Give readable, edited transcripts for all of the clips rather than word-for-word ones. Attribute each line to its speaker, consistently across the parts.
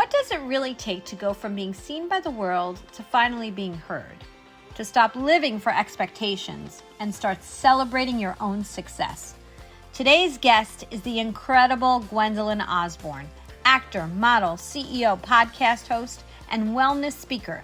Speaker 1: What does it really take to go from being seen by the world to finally being heard? To stop living for expectations and start celebrating your own success? Today's guest is the incredible Gwendolyn Osborne, actor, model, CEO, podcast host, and wellness speaker.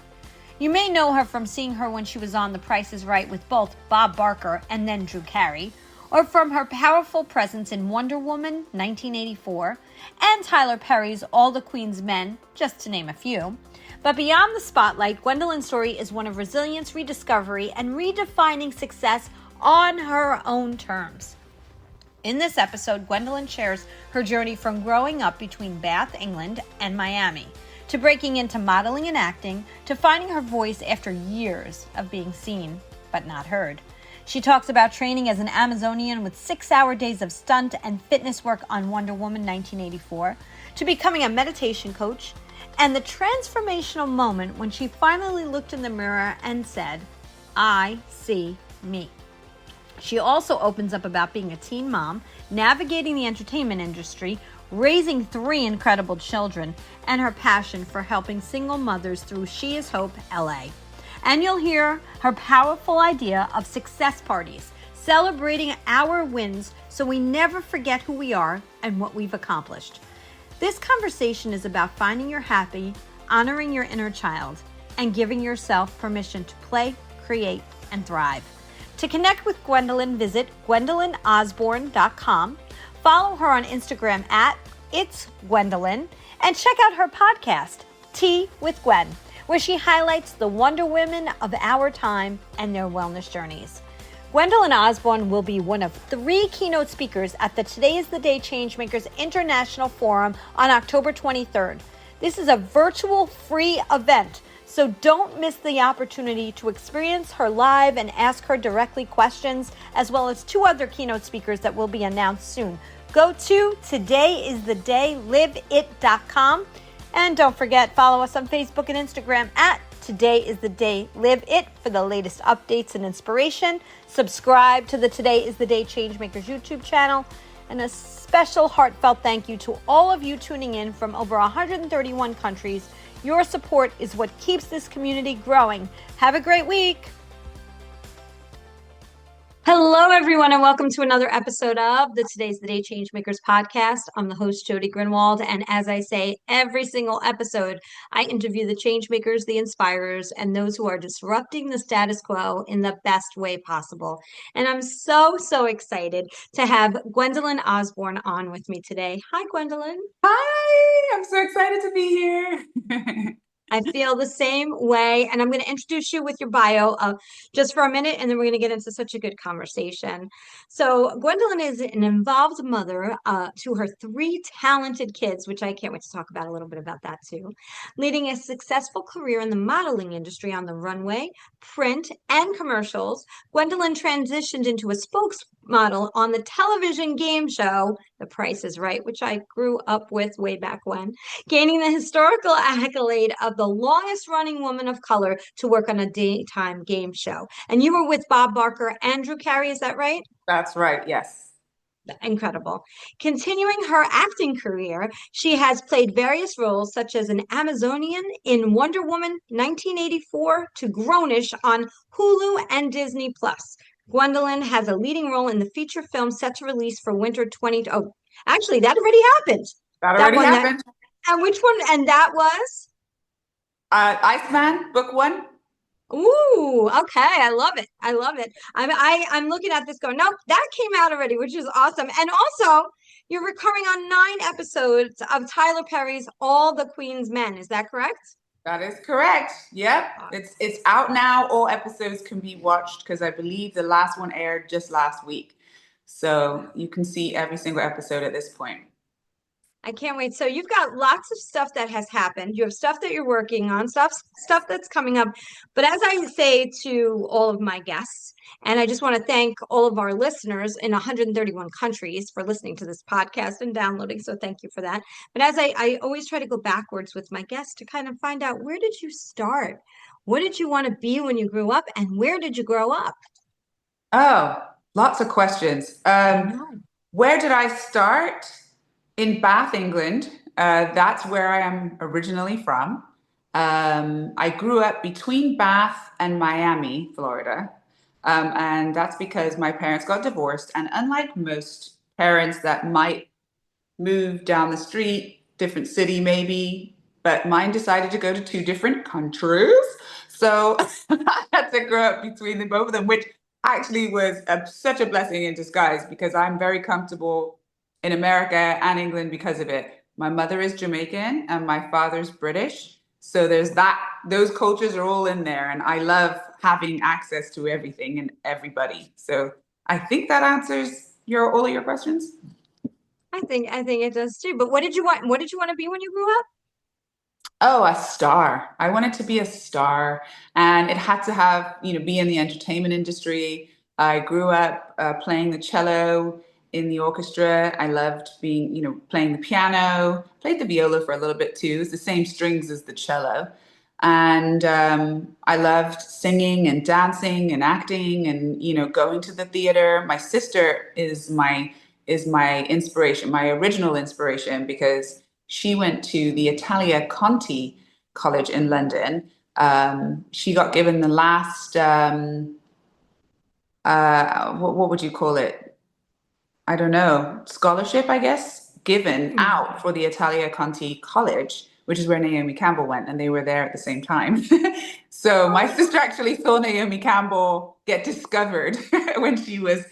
Speaker 1: You may know her from seeing her when she was on The Price is Right with both Bob Barker and then Drew Carey, or from her powerful presence in Wonder Woman 1984 and Tyler Perry's All the Queen's Men, just to name a few. But beyond the spotlight, Gwendolyn's story is one of resilience, rediscovery, and redefining success on her own terms. In this episode, Gwendolyn shares her journey from growing up between Bath, England, and Miami, to breaking into modeling and acting, to finding her voice after years of being seen but not heard. She talks about training as an Amazonian with 6-hour days of stunt and fitness work on Wonder Woman 1984, to becoming a meditation coach, and the transformational moment when she finally looked in the mirror and said, "I see me." She also opens up about being a teen mom, navigating the entertainment industry, raising 3 incredible children, and her passion for helping single mothers through She Is Hope LA. And you'll hear her powerful idea of success parties, celebrating our wins so we never forget who we are and what we've accomplished. This conversation is about finding your happy, honoring your inner child, and giving yourself permission to play, create, and thrive. To connect with Gwendolyn, visit GwendolynOsborne.com. Follow her on Instagram at It's Gwendolyn, and check out her podcast, Tea with Gwen, where she highlights the Wonder Women of our time and their wellness journeys. Gwendolyn Osborne will be one of 3 keynote speakers at the Today is the Day Changemakers International Forum on October 23rd. This is a virtual free event, so don't miss the opportunity to experience her live and ask her directly questions, as well as 2 other keynote speakers that will be announced soon. Go to todayisthedayliveit.com. And don't forget, follow us on Facebook and Instagram at Today is the Day Live It for the latest updates and inspiration. Subscribe to the Today is the Day Changemakers YouTube channel. And a special heartfelt thank you to all of you tuning in from over 131 countries. Your support is what keeps this community growing. Have a great week. Hello, everyone, and welcome to another episode of the Today's the Day Changemakers podcast. I'm the host, Jody Grinwald, and as I say every single episode, I interview the changemakers, the inspirers, and those who are disrupting the status quo in the best way possible. And I'm so excited to have Gwendolyn Osborne on with me today. Hi, Gwendolyn.
Speaker 2: Hi, I'm so excited to be here.
Speaker 1: I feel the same way, and I'm going to introduce you with your bio just for a minute, and then we're going to get into such a good conversation. So Gwendolyn is an involved mother to her 3 talented kids, which I can't wait to talk about a little bit about that too, leading a successful career in the modeling industry on the runway, print, and commercials. Gwendolyn transitioned into a spokesmodel on the television game show, The Price is Right, which I grew up with way back when, gaining the historical accolade of the longest running woman of color to work on a daytime game show. And you were with Bob Barker and Drew Carey, is that right?
Speaker 2: That's right, yes.
Speaker 1: Incredible. Continuing her acting career, she has played various roles such as an Amazonian in Wonder Woman 1984 to Grownish on Hulu and Disney+. Gwendolyn has a leading role in the feature film set to release for winter 20... Oh, actually, that already happened.
Speaker 2: That already happened.
Speaker 1: And which one? And that was?
Speaker 2: Iceman, book 1.
Speaker 1: Ooh, okay. I love it. I love it. I'm looking at this going, nope, that came out already, which is awesome. And also, you're recurring on 9 episodes of Tyler Perry's All the Queen's Men. Is that correct?
Speaker 2: That is correct. Yep. It's out now. All episodes can be watched because I believe the last one aired just last week. So you can see every single episode at this point.
Speaker 1: I can't wait. So you've got lots of stuff that has happened. You have stuff that you're working on, stuff that's coming up. But as I say to all of my guests, and I just want to thank all of our listeners in 131 countries for listening to this podcast and downloading. So thank you for that. But as I always try to go backwards with my guests to kind of find out, where did you start? What did you want to be when you grew up? And where did you grow up?
Speaker 2: Oh, lots of questions. Where did I start? In Bath, England. That's where I am originally from. I grew up between Bath and Miami, Florida. And that's because my parents got divorced. And unlike most parents that might move down the street, different city maybe, but mine decided to go to two different countries. So I had to grow up between the both of them, which actually was such a blessing in disguise because I'm very comfortable in America and England because of it. My mother is Jamaican and my father's British. So there's that, those cultures are all in there. And I love having access to everything and everybody. So I think that answers all of your questions.
Speaker 1: I think it does too. But what did you want to be when you grew up?
Speaker 2: Oh, a star. I wanted to be a star, and it had to have, be in the entertainment industry. I grew up playing the cello in the orchestra. I loved being, playing the piano, played the viola for a little bit too. It's the same strings as the cello. And I loved singing and dancing and acting and, going to the theater. My sister is my inspiration, my original inspiration, because she went to the Italia Conti College in London. She got given the last, what would you call it? I don't know, scholarship, I guess, given
Speaker 1: Hmm.
Speaker 2: out for the Italia Conti College, which is where Naomi Campbell went, and they were there at the same time. So my sister actually saw Naomi Campbell get discovered when she was,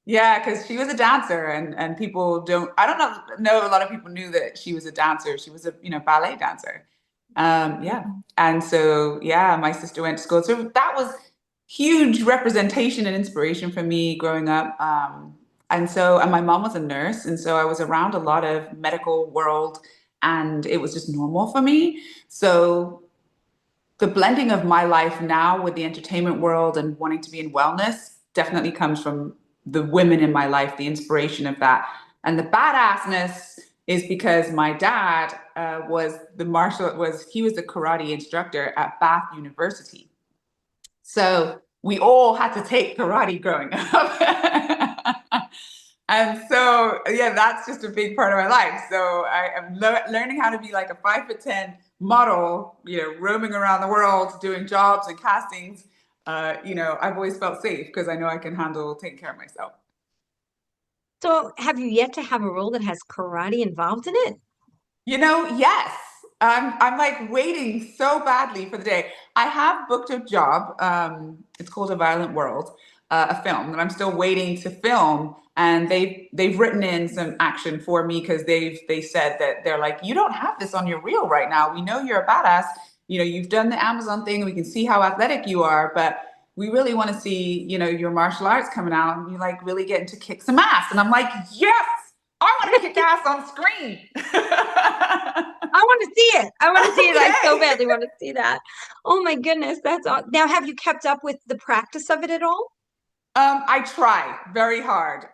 Speaker 2: yeah, because she was a dancer, and people don't, I don't know, a lot of people knew that she was a dancer. She was a, ballet dancer. Yeah. And so, yeah, my sister went to school. So that was huge representation and inspiration for me growing up. And my mom was a nurse, and so I was around a lot of medical world, and it was just normal for me. So the blending of my life now with the entertainment world and wanting to be in wellness definitely comes from the women in my life, the inspiration of that. And the badassness is because my dad he was the karate instructor at Bath University. So we all had to take karate growing up. And so, yeah, that's just a big part of my life. So I am learning how to be like a 5'10" model, roaming around the world, doing jobs and castings. I've always felt safe because I know I can handle taking care of myself.
Speaker 1: So have you yet to have a role that has karate involved in it?
Speaker 2: Yes. I'm like waiting so badly for the day. I have booked a job. It's called A Violent World, a film that I'm still waiting to film. And they've written in some action for me because they said that they're like, you don't have this on your reel right now. We know you're a badass. You've done the Amazon thing. We can see how athletic you are, but we really want to see, your martial arts coming out and you like really getting to kick some ass. And I'm like, yes. I want to kick ass on screen.
Speaker 1: I want to see it. I want to see it. I so
Speaker 2: Okay.
Speaker 1: badly want to see that. Oh my goodness, that's all. Now, have you kept up with the practice of it at all?
Speaker 2: I try very hard.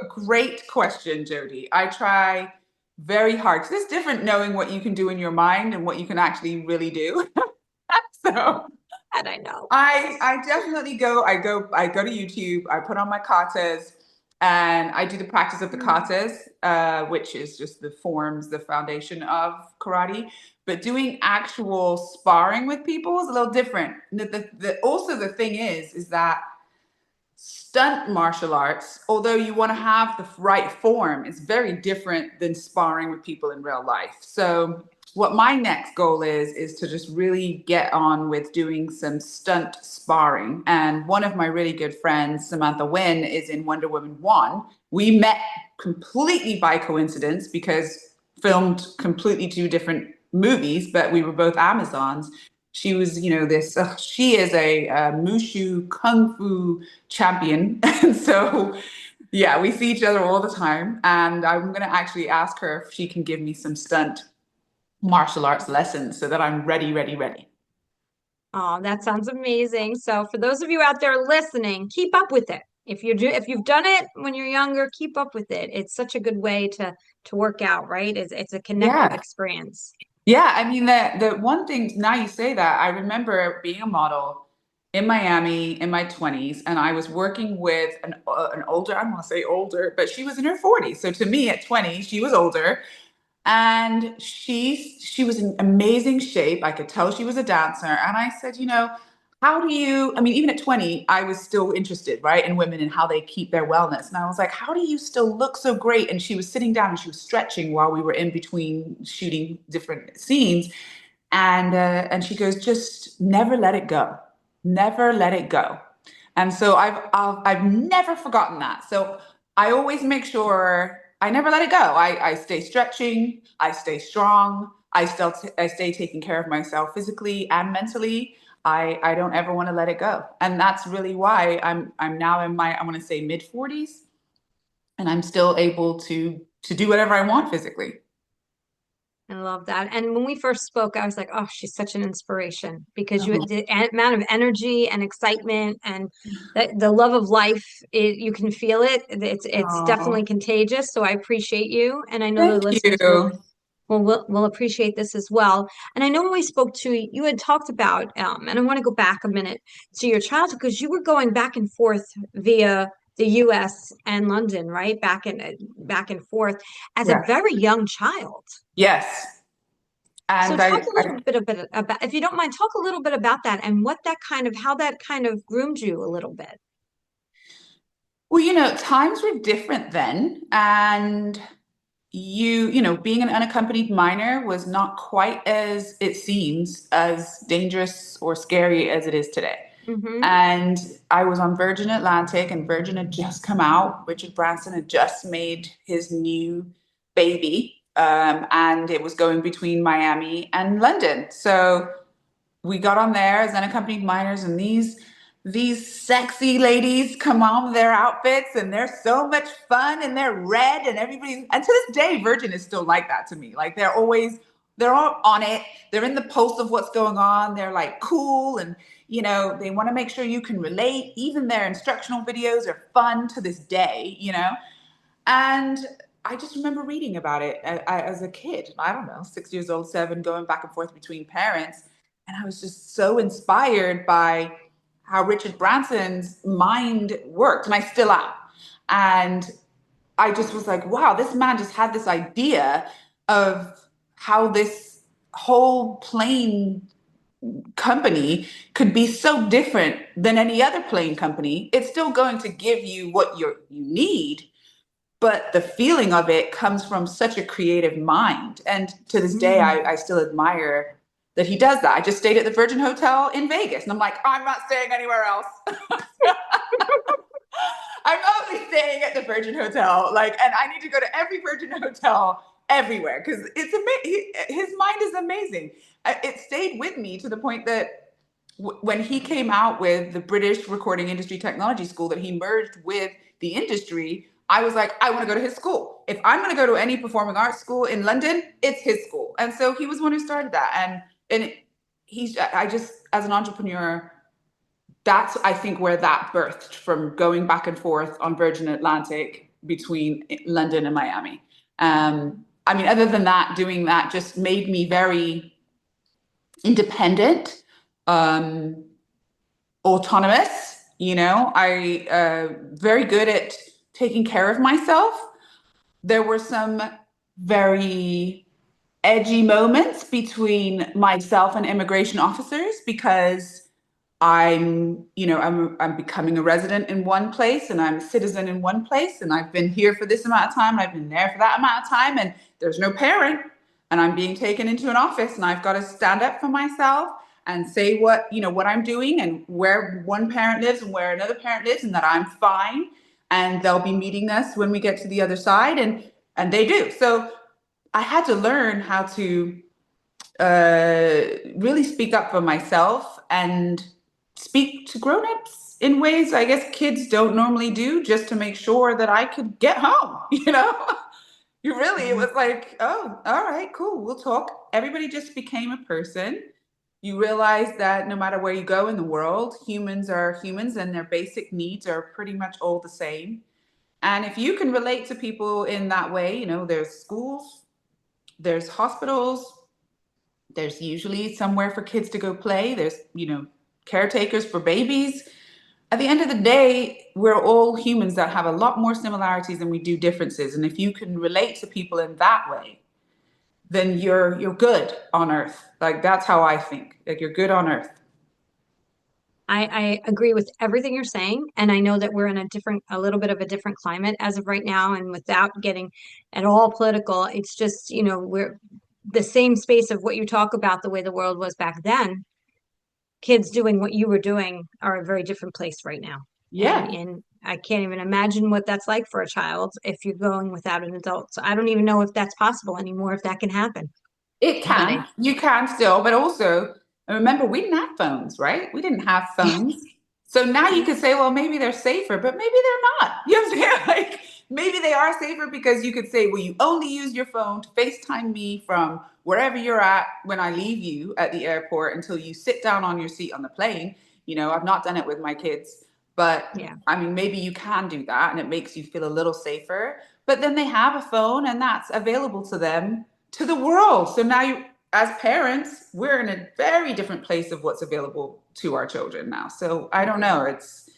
Speaker 2: Great question, Jody. I try very hard because it's different knowing what you can do in your mind and what you can actually really do. So
Speaker 1: And I know.
Speaker 2: I definitely I go to YouTube, I put on my katas and I do the practice of the katas, which is just the forms, the foundation of karate. But doing actual sparring with people is a little different. Also the thing is that stunt martial arts, although you want to have the right form, is very different than sparring with people in real life. So what my next goal is to just really get on with doing some stunt sparring. And one of my really good friends, Samantha Wynn, is in Wonder Woman 1. We met completely by coincidence because filmed completely two different movies, but we were both Amazons. She was, she is a Mushu Kung Fu champion. And so, yeah, we see each other all the time. And I'm going to actually ask her if she can give me some stunt martial arts lessons so that I'm ready, ready, ready.
Speaker 1: Oh, that sounds amazing. So for those of you out there listening, keep up with it. If you've done it when you're younger, keep up with it. It's such a good way to work out, right? It's a connective
Speaker 2: Yeah.
Speaker 1: experience.
Speaker 2: Yeah. I mean, the one thing, now you say that, I remember being a model in Miami in my 20s, and I was working with an older, I don't want to say older, but she was in her 40s. So to me at 20, she was older. And she was in amazing shape. I could tell she was a dancer. And I said, how do you, I mean, even at 20, I was still interested, right, in women and how they keep their wellness. And I was like, how do you still look so great? And she was sitting down and she was stretching while we were in between shooting different scenes. And she goes, just never let it go. Never let it go. And so I've never forgotten that. So I always make sure I never let it go. I stay stretching. I stay strong. I stay taking care of myself physically and mentally. I don't ever want to let it go. And that's really why I'm now in my, I want to say mid 40s, and I'm still able to do whatever I want physically.
Speaker 1: I love that. And when we first spoke, I was like, oh, she's such an inspiration because
Speaker 2: Oh,
Speaker 1: the amount of energy and excitement and the love of life, you can feel it. It's definitely
Speaker 2: oh,
Speaker 1: contagious. So I appreciate you. And I know the
Speaker 2: thank
Speaker 1: listeners
Speaker 2: you.
Speaker 1: will appreciate this as well. And I know when we spoke to you, you had talked about, and I want to go back a minute to your childhood because you were going back and forth via the US and London, right? Back and forth as a
Speaker 2: Yeah.
Speaker 1: very young child.
Speaker 2: Yes.
Speaker 1: So
Speaker 2: And
Speaker 1: talk a little bit about, if you don't mind, talk a little bit about that and how that kind of groomed you a little bit.
Speaker 2: well, times were different then. And being an unaccompanied minor was not quite as, it seems, as dangerous or scary as it is today.
Speaker 1: Hmm.
Speaker 2: And I was on Virgin Atlantic, and Virgin had just come out. Richard Branson had just made his new baby, and it was going between Miami and London. So we got on there as unaccompanied minors, and these sexy ladies come on with their outfits, and they're so much fun, and they're red, and everybody. And to this day, Virgin is still like that to me. Like they're all on it. They're in the pulse of what's going on. They're like cool, and they want to make sure you can relate. Even their instructional videos are fun to this day. And I just remember reading about it as a kid. I don't know, 6 years old, seven, going back and forth between parents. And I was just so inspired by how Richard Branson's mind worked. And I still am. And I just was like, wow, this man just had this idea of how this whole plane company could be so different than any other plane company. It's still going to give you what you need, but the feeling of it comes from such a creative mind. And to this day, I still admire that he does that. I just stayed at the Virgin Hotel in Vegas, and I'm like, I'm not staying anywhere else. I'm only staying at the Virgin Hotel. Like, and I need to go to every Virgin Hotel everywhere because it's amazing. His mind is amazing. It stayed with me to the point that when he came out with the British Recording Industry Technology School that he merged with the industry, I was like, I want to go to his school. If I'm going to go to any performing arts school in London, it's his school. And so he was one who started that. I just, as an entrepreneur, that's, I think, where that birthed, from going back and forth on Virgin Atlantic between London and Miami. I mean, other than that, doing that just made me very independent, um, autonomous. I very good at taking care of myself. There were some very edgy moments between myself and immigration officers because I'm becoming a resident in one place and I'm a citizen in one place, and I've been here for this amount of time and I've been there for that amount of time, and there's no parent, and I'm being taken into an office, and I've got to stand up for myself and say what I'm doing and where one parent lives and where another parent lives, and that I'm fine, and they'll be meeting us when we get to the other side, and they do. So I had to learn how to really speak up for myself and speak to grown-ups in ways I guess kids don't normally do, just to make sure that I could get home. It was like, oh, all right, cool, we'll talk. Everybody just became a person. You realize that no matter where you go in the world, humans are humans and their basic needs are pretty much all the same. And if you can relate to people in that way, there's schools, there's hospitals, there's usually somewhere for kids to go play. There's, caretakers for babies. At the end of the day, we're all humans that have a lot more similarities than we do differences. And if you can relate to people in that way, then you're good on earth. Like that's how I think. Like you're good on earth.
Speaker 1: I agree with everything you're saying. And I know that we're in a little bit of a different climate as of right now. And without getting at all political, it's just, we're the same space of what you talk about, the way the world was back then. Kids doing what you were doing are a very different place right now.
Speaker 2: Yeah.
Speaker 1: And I can't even imagine what that's like for a child if you're going without an adult. So I don't even know if that's possible anymore, if that can happen.
Speaker 2: It
Speaker 1: But
Speaker 2: can. You can still, but also remember we didn't have phones, right? We didn't have phones. So now you could say, well, maybe they're safer, but maybe they're not. You know what I'm saying? Like maybe they are safer because you could say, well, you only use your phone to FaceTime me from wherever you're at when I leave you at the airport until you sit down on your seat on the plane. I've not done it with my kids, but
Speaker 1: yeah,
Speaker 2: I mean, maybe you can do that and it makes you feel a little safer. But then they have a phone and that's available to them to the world. So now you, as parents, we're in a very different place of what's available to our children now. So I don't know. It's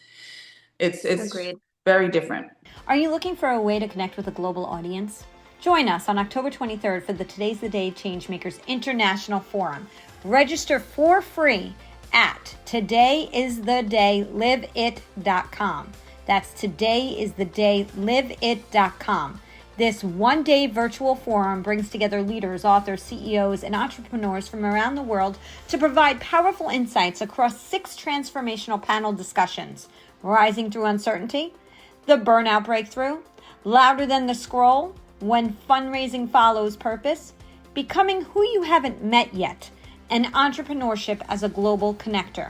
Speaker 1: agreed.
Speaker 2: very different.
Speaker 1: Are you looking for a way to connect with a global audience? Join us on October 23rd for the Today's the Day Changemakers International Forum. Register for free at todayisthedayliveit.com. That's todayisthedayliveit.com. This one-day virtual forum brings together leaders, authors, CEOs, and entrepreneurs from around the world to provide powerful insights across 6 transformational panel discussions: Rising Through Uncertainty, The Burnout Breakthrough, Louder Than the Scroll, When Fundraising Follows Purpose, Becoming Who You Haven't Met Yet, and Entrepreneurship as a Global Connector.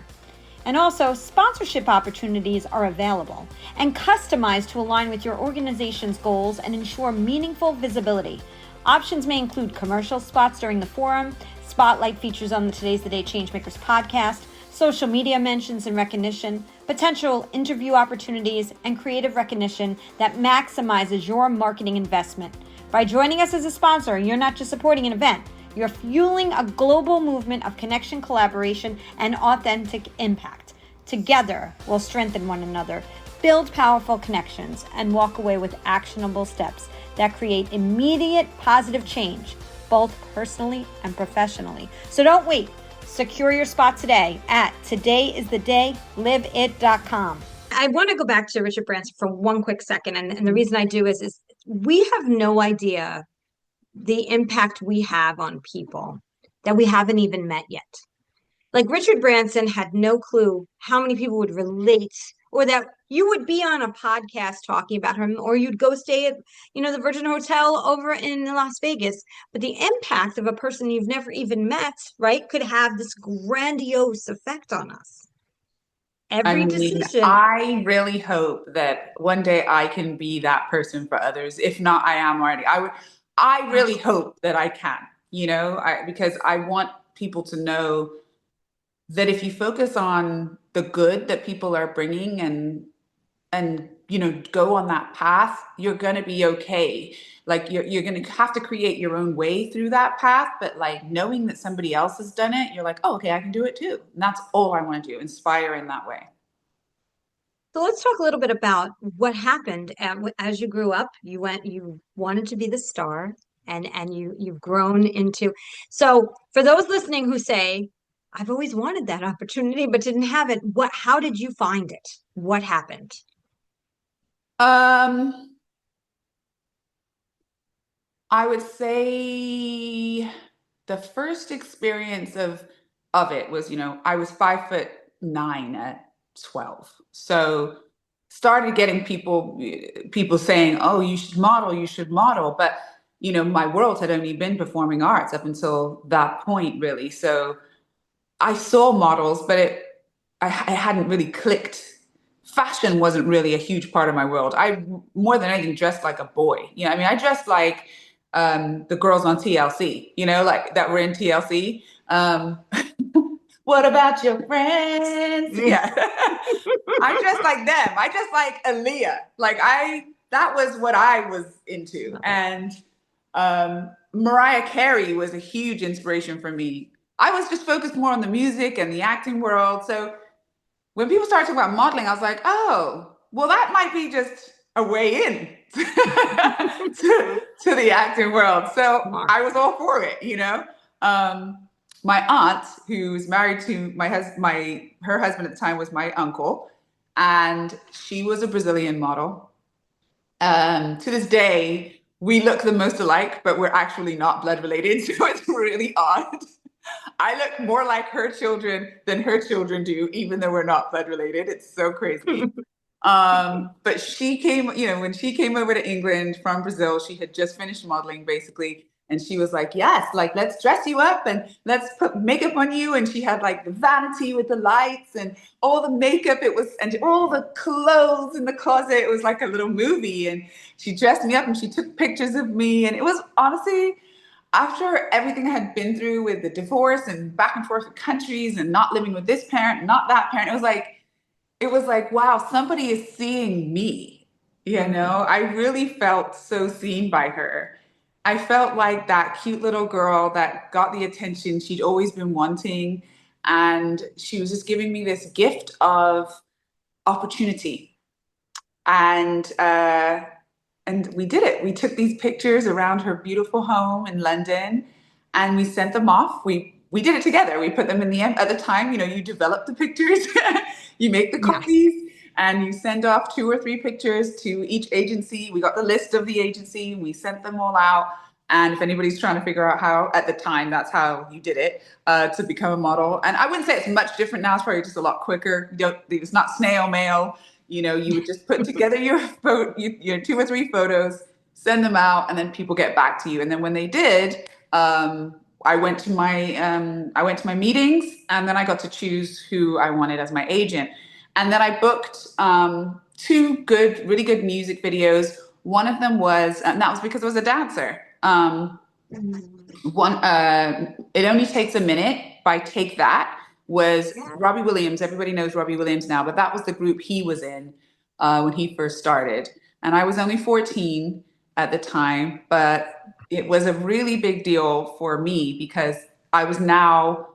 Speaker 1: And also, sponsorship opportunities are available and customized to align with your organization's goals and ensure meaningful visibility. Options may include commercial spots during the forum, spotlight features on the Today's the Day Changemakers podcast, social media mentions and recognition, potential interview opportunities, and creative recognition that maximizes your marketing investment. By joining us as a sponsor, you're not just supporting an event, you're fueling a global movement of connection, collaboration, and authentic impact. Together, we'll strengthen one another, build powerful connections, and walk away with actionable steps that create immediate positive change, both personally and professionally. So don't wait. Secure your spot today at todayisthedayliveit.com. I want to go back to Richard Branson for one quick second. And the reason I do is we have no idea the impact we have on people that we haven't even met yet. Like Richard Branson had no clue how many people would relate, or that you would be on a podcast talking about him, or you'd go stay at, the Virgin Hotel over in Las Vegas. But the impact of a person you've never even met, right, could have this grandiose effect on us. Every decision.
Speaker 2: I really hope that one day I can be that person for others. If not, I am already. I really hope that I can, because I want people to know that if you focus on the good that people are bringing and go on that path, you're going to be okay. Like you're going to have to create your own way through that path, but like knowing that somebody else has done it, you're like, oh, okay, I can do it too. And that's all I want to do, inspire in that way.
Speaker 1: So let's talk a little bit about what happened as you grew up. You wanted to be the star, and you've grown into. So for those listening who say, I've always wanted that opportunity but didn't have it, how did you find it? What happened?
Speaker 2: I would say the first experience of it was, I was 5'9" at 12. So started getting people saying, oh, you should model. But, my world had only been performing arts up until that point, really. So I saw models, but I hadn't really clicked. Fashion wasn't really a huge part of my world. I, more than anything, dressed like a boy. I dressed like the girls on TLC, like that were in TLC. What about your friends? Yeah. I dressed like them. I dressed like Aaliyah. That was what I was into. And Mariah Carey was a huge inspiration for me. I was just focused more on the music and the acting world. So when people started talking about modeling, I was like, oh, well, that might be just a way in to the acting world. So
Speaker 1: Smart.
Speaker 2: I was all for it, you know. My aunt, who's married to her husband at the time was my uncle, and she was a Brazilian model. To this day, we look the most alike, but we're actually not blood related, so it's really odd. I look more like her children than her children do, even though we're not blood related. It's so crazy. But she came, you know, when she came over to England from Brazil, she had just finished modeling basically. And she was like, yes, like, let's dress you up and let's put makeup on you. And she had like the vanity with the lights and all the makeup. And all the clothes in the closet. It was like a little movie. And she dressed me up and she took pictures of me. And it was honestly, after everything I had been through with the divorce and back and forth with countries and not living with this parent, not that parent, it was like, wow, somebody is seeing me. You know, I really felt so seen by her. I felt like that cute little girl that got the attention she'd always been wanting. And she was just giving me this gift of opportunity. And we did it. We took these pictures around her beautiful home in London, and we sent them off. We did it together. We put them in the end. At the time, you know, you develop the pictures, you make the
Speaker 1: Yes.
Speaker 2: copies, and you send off 2 or 3 pictures to each agency. We got the list of the agency. We sent them all out. And if anybody's trying to figure out how, at the time, that's how you did it to become a model. And I wouldn't say it's much different now. It's probably just a lot quicker. It's not snail mail. You know, you would just put together your 2 or 3 photos, send them out, and then people get back to you. And then when they did, I went to my meetings, and then I got to choose who I wanted as my agent. And then I booked 2 really good music videos. One of them was, and that was because I was a dancer. It Only Takes a Minute by Take That was Robbie Williams. Everybody knows Robbie Williams now, but that was the group he was in when he first started. And I was only 14 at the time, but it was a really big deal for me because I was now,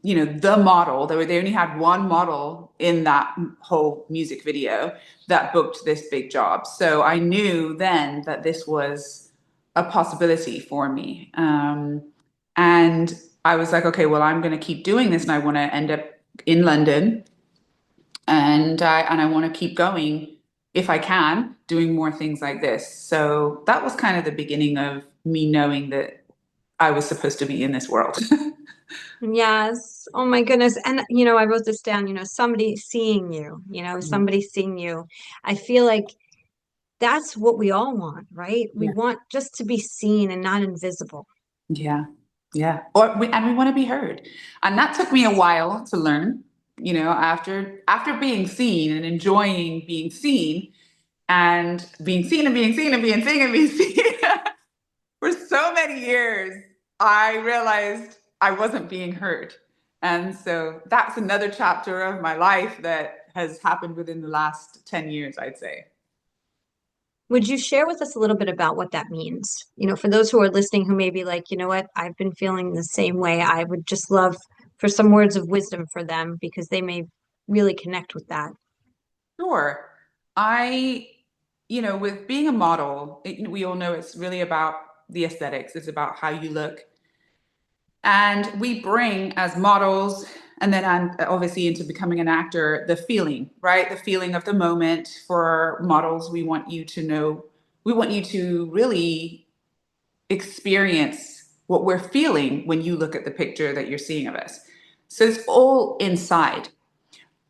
Speaker 2: you know, the model. They only had one model in that whole music video that booked this big job. So I knew then that this was a possibility for me. And I was like, okay, well, I'm going to keep doing this, and I want to end up in London, and I want to keep going if I can, doing more things like this. So that was kind of the beginning of me knowing that I was supposed to be in this world.
Speaker 1: Yes. Oh my goodness. And I wrote this down, somebody seeing you, somebody seeing you. I feel like that's what we all want, right? We
Speaker 2: Yeah.
Speaker 1: want just to be seen and not invisible.
Speaker 2: Yeah. Yeah. And we want to be heard. And that took me a while to learn, you know, after being seen and enjoying being seen and being seen and being seen and being seen and being seen for so many years, I realized I wasn't being heard. And so that's another chapter of my life that has happened within the last 10 years, I'd say.
Speaker 1: Would you share with us a little bit about what that means? For those who are listening who may be like, you know what, I've been feeling the same way. I would just love for some words of wisdom for them because they may really connect with that.
Speaker 2: Sure. With being a model, we all know it's really about the aesthetics. It's about how you look. And we bring as models, and then obviously into becoming an actor, the feeling, right? The feeling of the moment. For models, we want you to really experience what we're feeling when you look at the picture that you're seeing of us. So it's all inside.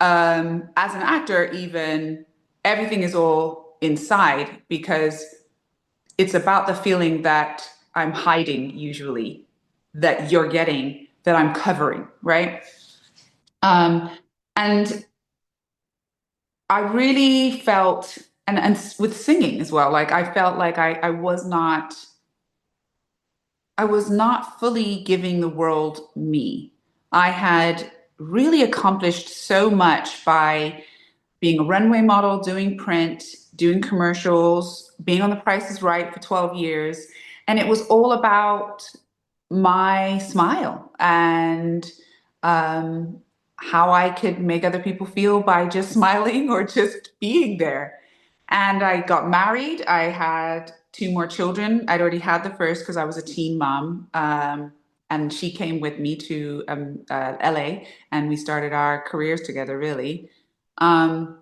Speaker 2: As an actor, even, everything is all inside because it's about the feeling that I'm hiding, usually, that you're getting, that I'm covering, right? And I really felt, and with singing as well, like I felt like I was not fully giving the world me. I had really accomplished so much by being a runway model, doing print, doing commercials, being on The Price is Right for 12 years. And it was all about my smile and how I could make other people feel by just smiling or just being there. And I got married. I had two more children. I'd already had the first because I was a teen mom. And she came with me to LA and we started our careers together, really. Um,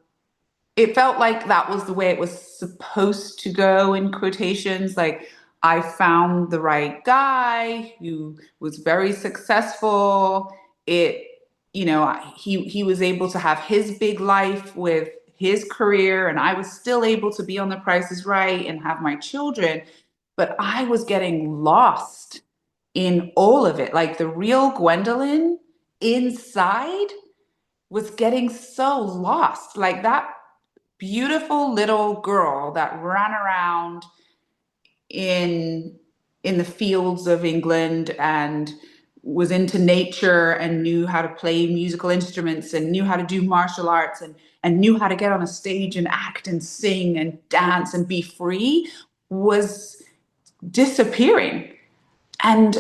Speaker 2: it felt like that was the way it was supposed to go in quotations. Like I found the right guy who was very successful. It, he was able to have his big life with his career, and I was still able to be on The Price is Right and have my children. But I was getting lost in all of it. Like the real Gwendolyn inside was getting so lost. Like that beautiful little girl that ran around in in the fields of England and was into nature and knew how to play musical instruments and knew how to do martial arts and knew how to get on a stage and act and sing and dance and be free was disappearing. And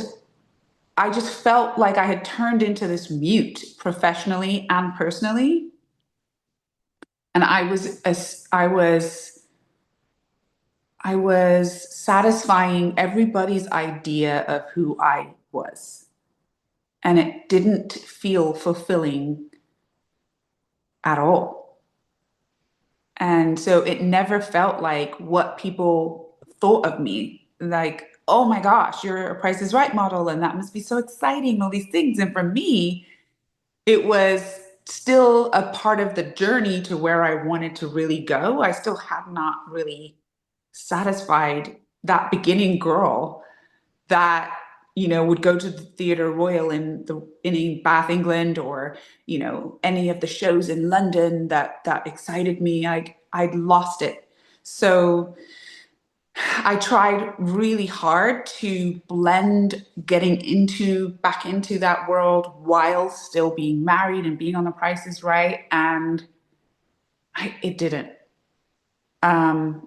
Speaker 2: I just felt like I had turned into this mute professionally and personally. And I was satisfying everybody's idea of who I was. And it didn't feel fulfilling at all. And so it never felt like what people thought of me. Like, oh my gosh, you're a Price is Right model, and that must be so exciting, all these things. And for me, it was still a part of the journey to where I wanted to really go. I still had not really satisfied that beginning girl that would go to the Theatre Royal in Bath, England, or any of the shows in London that excited me. I'd lost it. So I tried really hard to blend getting back into that world while still being married and being on The Price is Right, and it didn't.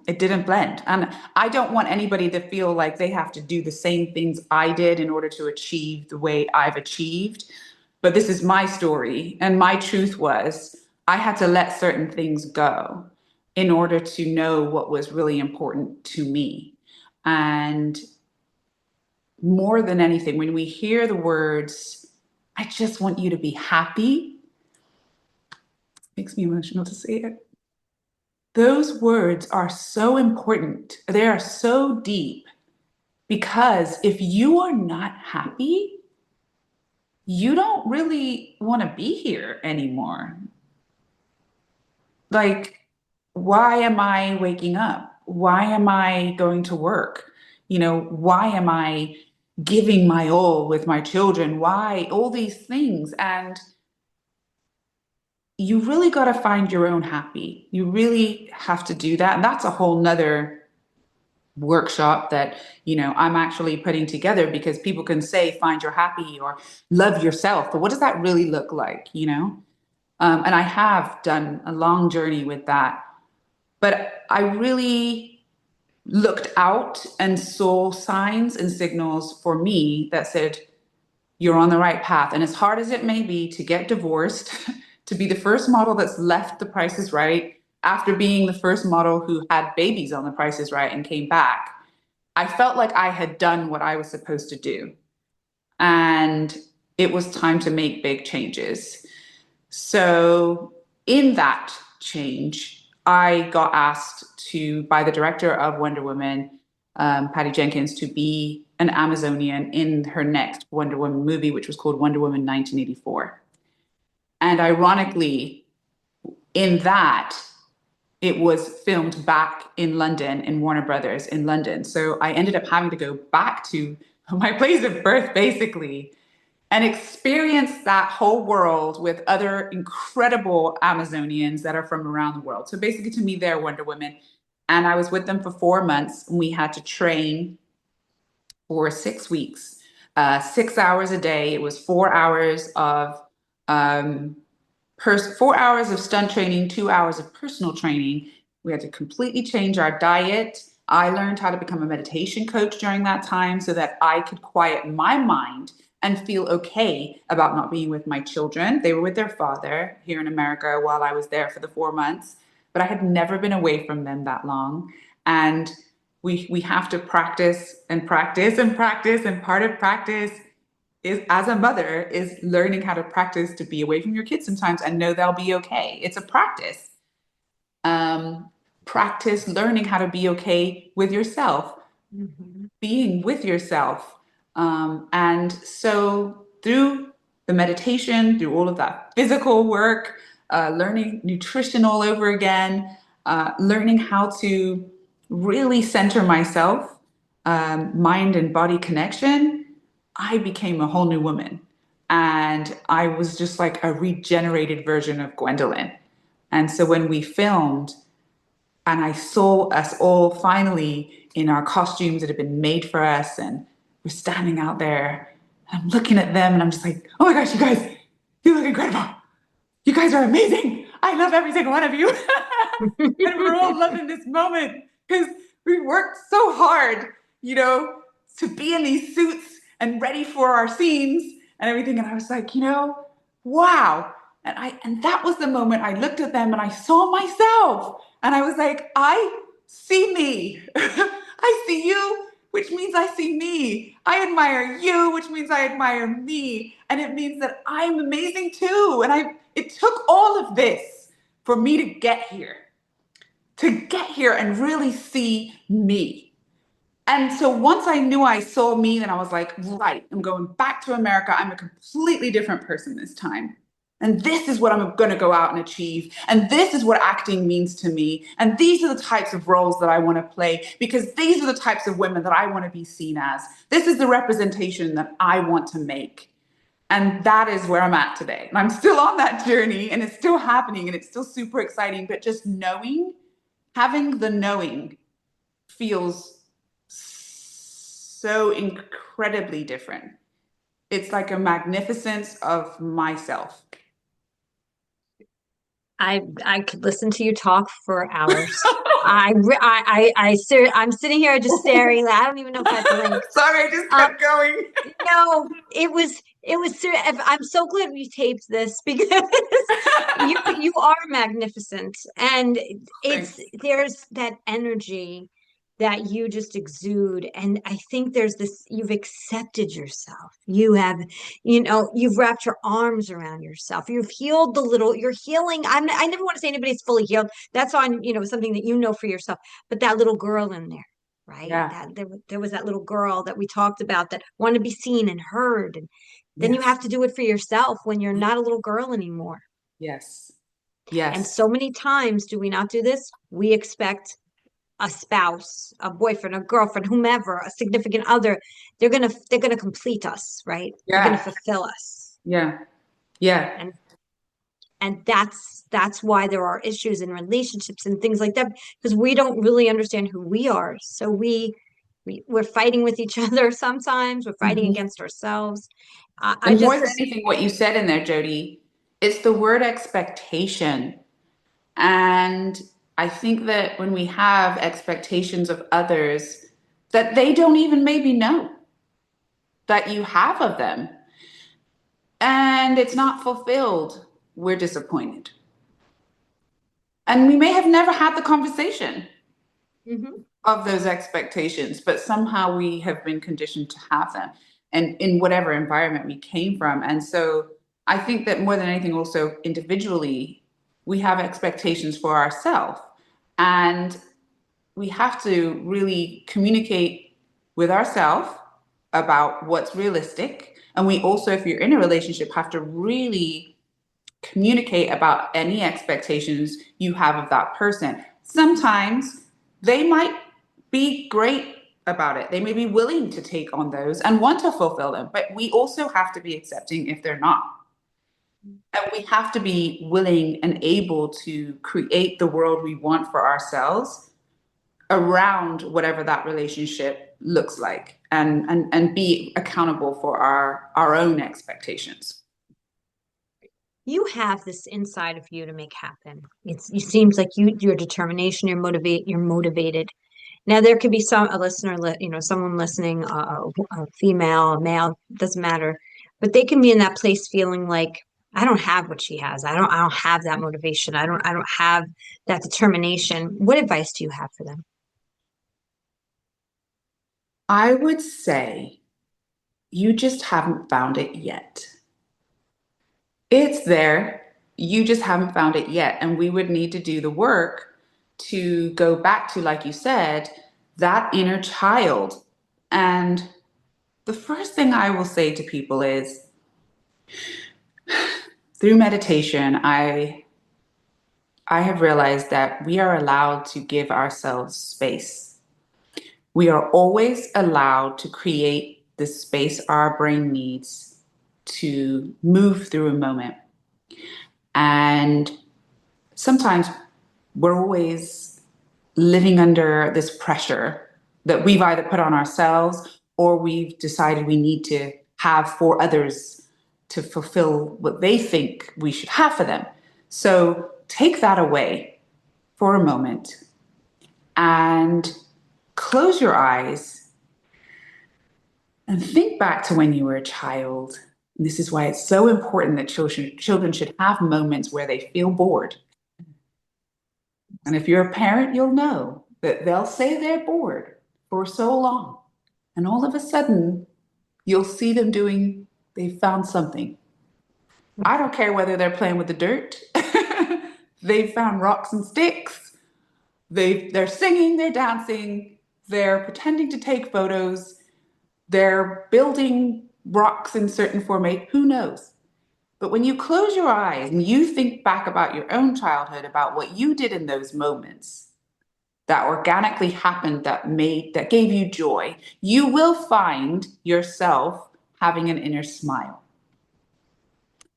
Speaker 2: It didn't blend. And I don't want anybody to feel like they have to do the same things I did in order to achieve the way I've achieved. But this is my story. And my truth was I had to let certain things go in order to know what was really important to me. And more than anything, when we hear the words, I just want you to be happy, it makes me emotional to say it. Those words are so important. They are so deep because if you are not happy, you don't really want to be here anymore. Like, why am I waking up? Why am I going to work? Why am I giving my all with my children? Why all these things? And you really got to find your own happy. You really have to do that. And that's a whole nother workshop that, I'm actually putting together because people can say, find your happy or love yourself. But what does that really look like, And I have done a long journey with that. But I really looked out and saw signs and signals for me that said, you're on the right path. And as hard as it may be to get divorced, to be the first model that's left The Price is Right after being the first model who had babies on The Price is Right and came back, I felt like I had done what I was supposed to do. And it was time to make big changes. So in that change, I got asked by the director of Wonder Woman, Patty Jenkins, to be an Amazonian in her next Wonder Woman movie, which was called Wonder Woman 1984. And ironically, in that, it was filmed back in London, in Warner Brothers in London. So I ended up having to go back to my place of birth, basically, and experience that whole world with other incredible Amazonians that are from around the world. So basically, to me, they're Wonder Women. And I was with them for 4 months, and we had to train for 6 weeks, 6 hours a day. It was 4 hours of 4 hours of stunt training, 2 hours of personal training. We had to completely change our diet. I learned how to become a meditation coach during that time so that I could quiet my mind and feel okay about not being with my children. They were with their father here in America while I was there for the 4 months. but I had never been away from them that long. And we have to practice and practice and practice. And part of practice is, as a mother, is learning how to practice to be away from your kids sometimes and know they'll be okay. It's a practice. Practice learning how to be okay with yourself, being with yourself. And so through the meditation, through all of that physical work, learning nutrition all over again, learning how to really center myself, mind and body connection, I became a whole new woman. And I was just like a regenerated version of Gwendolyn. And so when we filmed, and I saw us all finally in our costumes that had been made for us, and we're standing out there. And I'm looking at them, and I'm just like, oh my gosh, you guys, you look incredible. You guys are amazing. I love every single one of you. And we're all loving this moment because we worked so hard, you know, to be in these suits and ready for our scenes and everything. And I was like, you know, wow. And that was the moment I looked at them and I saw myself. And I was like, I see me. I see you, which means I see me. I admire you, which means I admire me. And it means that I'm amazing too. And it took all of this for me to get here and really see me. And so once I knew I saw me, then I was like, right, I'm going back to America. I'm a completely different person this time. And this is what I'm going to go out and achieve. And this is what acting means to me. And these are the types of roles that I want to play, because these are the types of women that I want to be seen as. This is the representation that I want to make. And that is where I'm at today. And I'm still on that journey, and it's still happening, and it's still super exciting. But just having the knowing feels so incredibly different. It's like a magnificence of myself.
Speaker 3: I could listen to you talk for hours. I'm sitting here just staring. I don't even know if I blink.
Speaker 2: Sorry, I just kept going.
Speaker 3: No, it was. I'm so glad we taped this because you are magnificent, and there's that energy that you just exude. And I think there's this, you've accepted yourself. You have, you've wrapped your arms around yourself. You've healed you're healing. I never want to say anybody's fully healed. That's on, something that you know for yourself, but that little girl in there, right?
Speaker 2: Yeah.
Speaker 3: There was that little girl that we talked about that wanted to be seen and heard. And then you have to do it for yourself when you're not a little girl anymore.
Speaker 2: Yes. Yes.
Speaker 3: And so many times do we not do this? We expect a spouse, a boyfriend, a girlfriend, whomever, a significant other, they're gonna complete us, right?
Speaker 2: Yeah.
Speaker 3: They're gonna fulfill us.
Speaker 2: Yeah. Yeah.
Speaker 3: And that's why there are issues in relationships and things like that, because we don't really understand who we are. So we're fighting with each other sometimes. We're fighting against ourselves.
Speaker 2: And more than anything, what you said in there, Jody, it's the word expectation. And I think that when we have expectations of others that they don't even maybe know that you have of them, and it's not fulfilled, we're disappointed. And we may have never had the conversation of those expectations, but somehow we have been conditioned to have them, and in whatever environment we came from. And so I think that more than anything, also individually, we have expectations for ourselves. And we have to really communicate with ourselves about what's realistic. And we also, if you're in a relationship, have to really communicate about any expectations you have of that person. Sometimes they might be great about it. They may be willing to take on those and want to fulfill them, but we also have to be accepting if they're not. And we have to be willing and able to create the world we want for ourselves around whatever that relationship looks like, and be accountable for our own expectations.
Speaker 3: You have this inside of you to make happen. It seems like your determination, you're motivated. Now there could be a listener, someone listening, a female, a male, doesn't matter, but they can be in that place feeling like I don't have what she has. I don't have that motivation. I don't have that determination. What advice do you have for them?
Speaker 2: I would say you just haven't found it yet. It's there. You just haven't found it yet. And we would need to do the work to go back to, like you said, that inner child. And the first thing I will say to people is through meditation, I have realized that we are allowed to give ourselves space. We are always allowed to create the space our brain needs to move through a moment. And sometimes we're always living under this pressure that we've either put on ourselves or we've decided we need to have for others to fulfill what they think we should have for them. So take that away for a moment and close your eyes and think back to when you were a child. And this is why it's so important that children should have moments where they feel bored. And if you're a parent, you'll know that they'll say they're bored for so long. And all of a sudden, you'll see them they found something. I don't care whether they're playing with the dirt. They've found rocks and sticks. They're singing, they're dancing, they're pretending to take photos, they're building rocks in certain formation. Who knows? But when you close your eyes and you think back about your own childhood, about what you did in those moments that organically happened, that gave you joy, you will find yourself having an inner smile.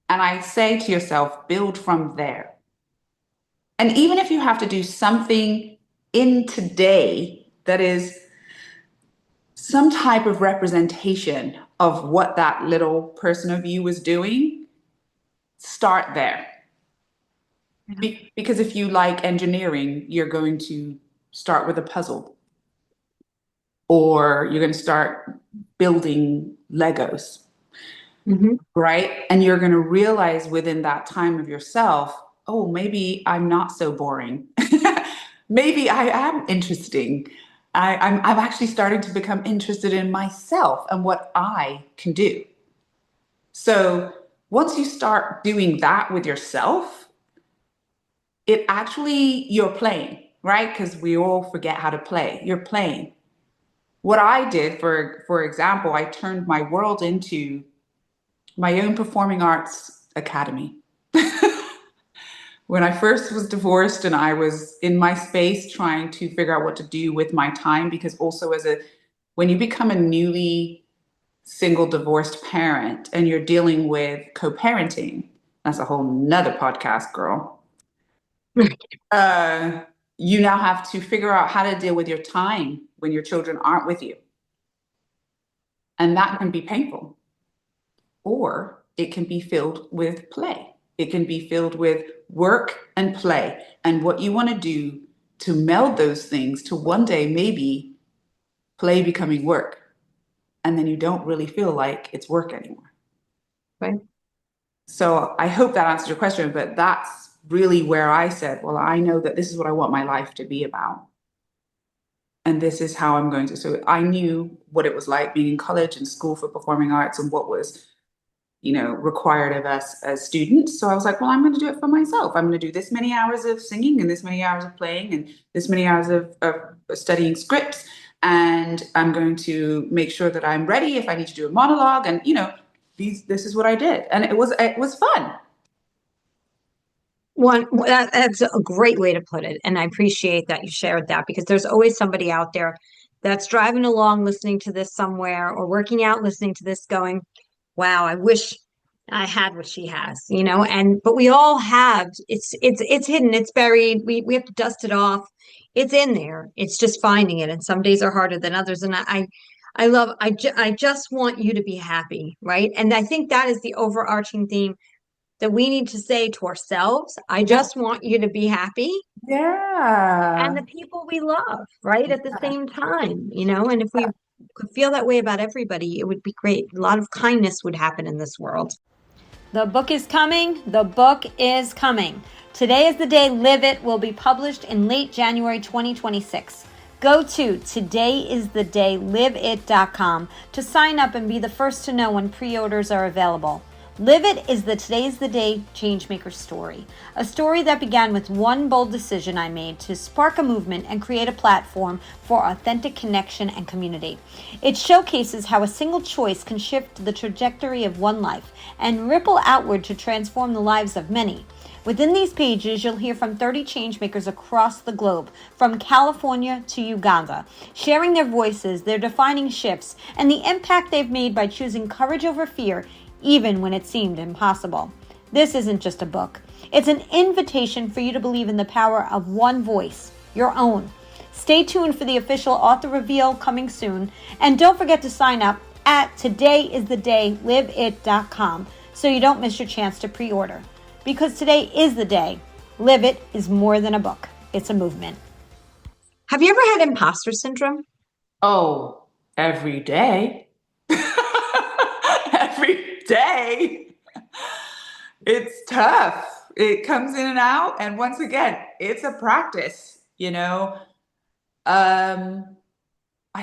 Speaker 2: And I say to yourself, build from there. And even if you have to do something in today that is some type of representation of what that little person of you was doing, start there. Because if you like engineering, you're going to start with a puzzle, or you're going to start building Legos, right? And you're going to realize within that time of yourself, oh, maybe I'm not so boring. Maybe I am interesting. I'm actually starting to become interested in myself and what I can do. So once you start doing that with yourself, it actually, you're playing, right? Because we all forget how to play. You're playing. What I did, for example, I turned my world into my own performing arts academy. When I first was divorced and I was in my space trying to figure out what to do with my time, because also when you become a newly single divorced parent and you're dealing with co-parenting, that's a whole nother podcast, girl. You now have to figure out how to deal with your time when your children aren't with you. And that can be painful. Or it can be filled with play. It can be filled with work and play and what you want to do to meld those things to one day maybe play becoming work. And then you don't really feel like it's work anymore.
Speaker 3: Right.
Speaker 2: So I hope that answers your question, but that's really where I said, well, I know that this is what I want my life to be about. And this is how I'm going to. So I knew what it was like being in college and school for performing arts and what was, required of us as students. So I was like, well, I'm going to do it for myself. I'm going to do this many hours of singing and this many hours of playing and this many hours of studying scripts. And I'm going to make sure that I'm ready if I need to do a monologue. And, this is what I did. And it was fun.
Speaker 3: That's a great way to put it. And I appreciate that you shared that, because there's always somebody out there that's driving along listening to this somewhere, or working out listening to this going, wow, I wish I had what she has, but we all have, it's hidden, it's buried. We have to dust it off. It's in there. It's just finding it. And some days are harder than others. And I just want you to be happy. Right. And I think that is the overarching theme that we need to say to ourselves. I just want you to be happy.
Speaker 2: Yeah.
Speaker 3: And the people we love, right? At the same time, and if we could feel that way about everybody, it would be great. A lot of kindness would happen in this world.
Speaker 1: The book is coming. The book is coming. Today is the Day, Live It will be published in late January 2026. Go to todayisthedayliveit.com to sign up and be the first to know when pre-orders are available. Live It is the Today's the Day Changemakers story. A story that began with one bold decision I made to spark a movement and create a platform for authentic connection and community. It showcases how a single choice can shift the trajectory of one life and ripple outward to transform the lives of many. Within these pages, you'll hear from 30 changemakers across the globe, from California to Uganda, sharing their voices, their defining shifts, and the impact they've made by choosing courage over fear, even when it seemed impossible. This isn't just a book. It's an invitation for you to believe in the power of one voice, your own. Stay tuned for the official author reveal coming soon, and don't forget to sign up at todayisthedayliveit.com so you don't miss your chance to pre-order. Because today is the day. Live It is more than a book. It's a movement.
Speaker 3: Have you ever had imposter syndrome?
Speaker 2: Oh, every day. Every day. It's tough. It comes in and out. And once again, it's a practice, you know. I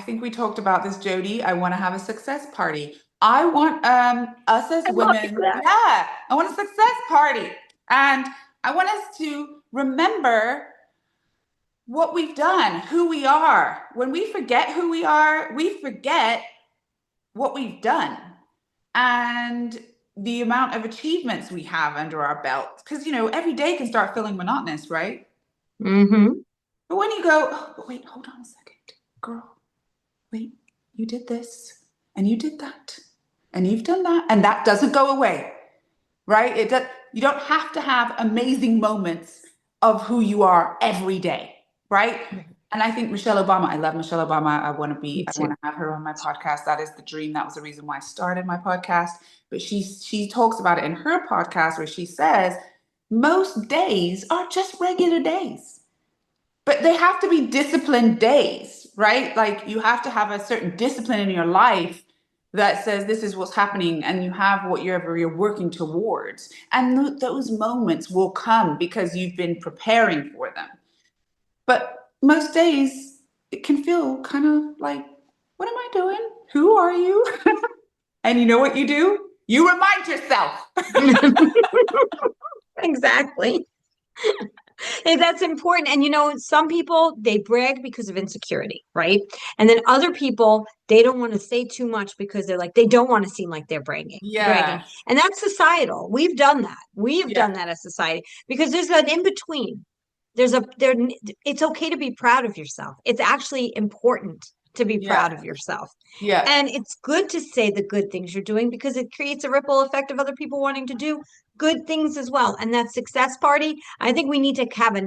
Speaker 2: think we talked about this, Jody. I want to have a success party. I want us as women, I want a success party. And I want us to remember what we've done, who we are. When we forget who we are, we forget what we've done and the amount of achievements we have under our belts. Because, you know, every day can start feeling monotonous, right?
Speaker 3: Mm-hmm.
Speaker 2: But when you go, oh, but wait, hold on a second, girl, wait, you did this and you did that and you've done that, and that doesn't go away, right? You don't have to have amazing moments of who you are every day, right? And I think Michelle Obama, I love Michelle Obama. I want to have her on my podcast. That is the dream. That was the reason why I started my podcast. But she talks about it in her podcast where she says most days are just regular days, but they have to be disciplined days, right? Like you have to have a certain discipline in your life that says this is what's happening, and you have what you're working towards. And those moments will come because you've been preparing for them. But most days it can feel kind of like, what am I doing? Who are you? And you know what you do? You remind yourself.
Speaker 3: Exactly. And that's important. And you know, some people, they brag because of insecurity, right? And then other people, they don't want to say too much because they're like, they don't want to seem like they're bragging.
Speaker 2: Yeah.
Speaker 3: And that's societal. We've done that. We've
Speaker 2: Yeah.
Speaker 3: done that as society because there's an in between. It's okay to be proud of yourself. It's actually important to be proud of yourself.
Speaker 2: Yeah.
Speaker 3: And it's good to say the good things you're doing because it creates a ripple effect of other people wanting to do good things as well. And that success party, I think we need to have a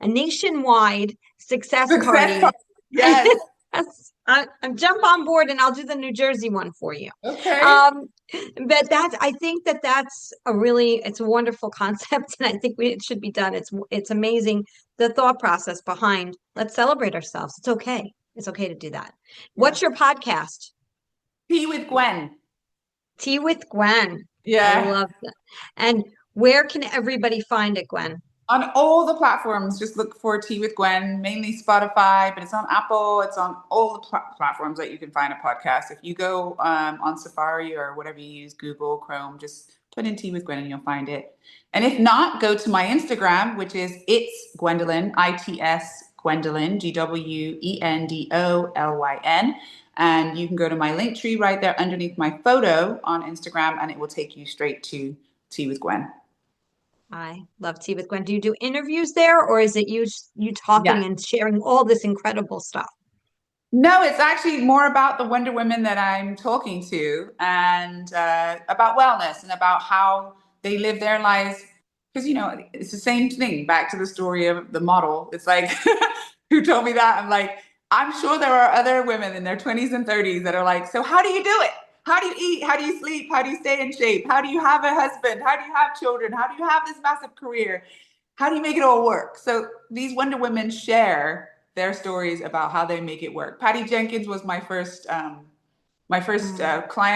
Speaker 3: nationwide success party.
Speaker 2: Yes.
Speaker 3: I'm jump on board and I'll do the New Jersey one for you.
Speaker 2: Okay.
Speaker 3: But I think that's it's a wonderful concept, and I think it should be done. It's amazing the thought process behind. Let's celebrate ourselves. It's okay. It's okay to do that. What's your podcast?
Speaker 2: Tea with Gwen.
Speaker 3: Tea with Gwen.
Speaker 2: Yeah.
Speaker 3: I love that. And where can everybody find it, Gwen?
Speaker 2: On all the platforms, just look for Tea with Gwen, mainly Spotify, but it's on Apple. It's on all the platforms that you can find a podcast. If you go on Safari or whatever you use, Google, Chrome, just put in Tea with Gwen and you'll find it. And if not, go to my Instagram, which is It's Gwendolyn, ITS Gwendolyn, GWENDOLYN. And you can go to my link tree right there underneath my photo on Instagram, and it will take you straight to Tea with Gwen.
Speaker 3: I love Tea with Gwen. Do you do interviews there, or is it you talking and sharing all this incredible stuff?
Speaker 2: No, it's actually more about the Wonder Women that I'm talking to, and about wellness and about how they live their lives. Because, you know, it's the same thing. Back to the story of the model. It's like, who told me that? I'm like, I'm sure there are other women in their 20s and 30s that are like, so how do you do it? How do you eat? How do you sleep? How do you stay in shape? How do you have a husband? How do you have children? How do you have this massive career? How do you make it all work? So these Wonder Women share their stories about how they make it work. Patty Jenkins was my first client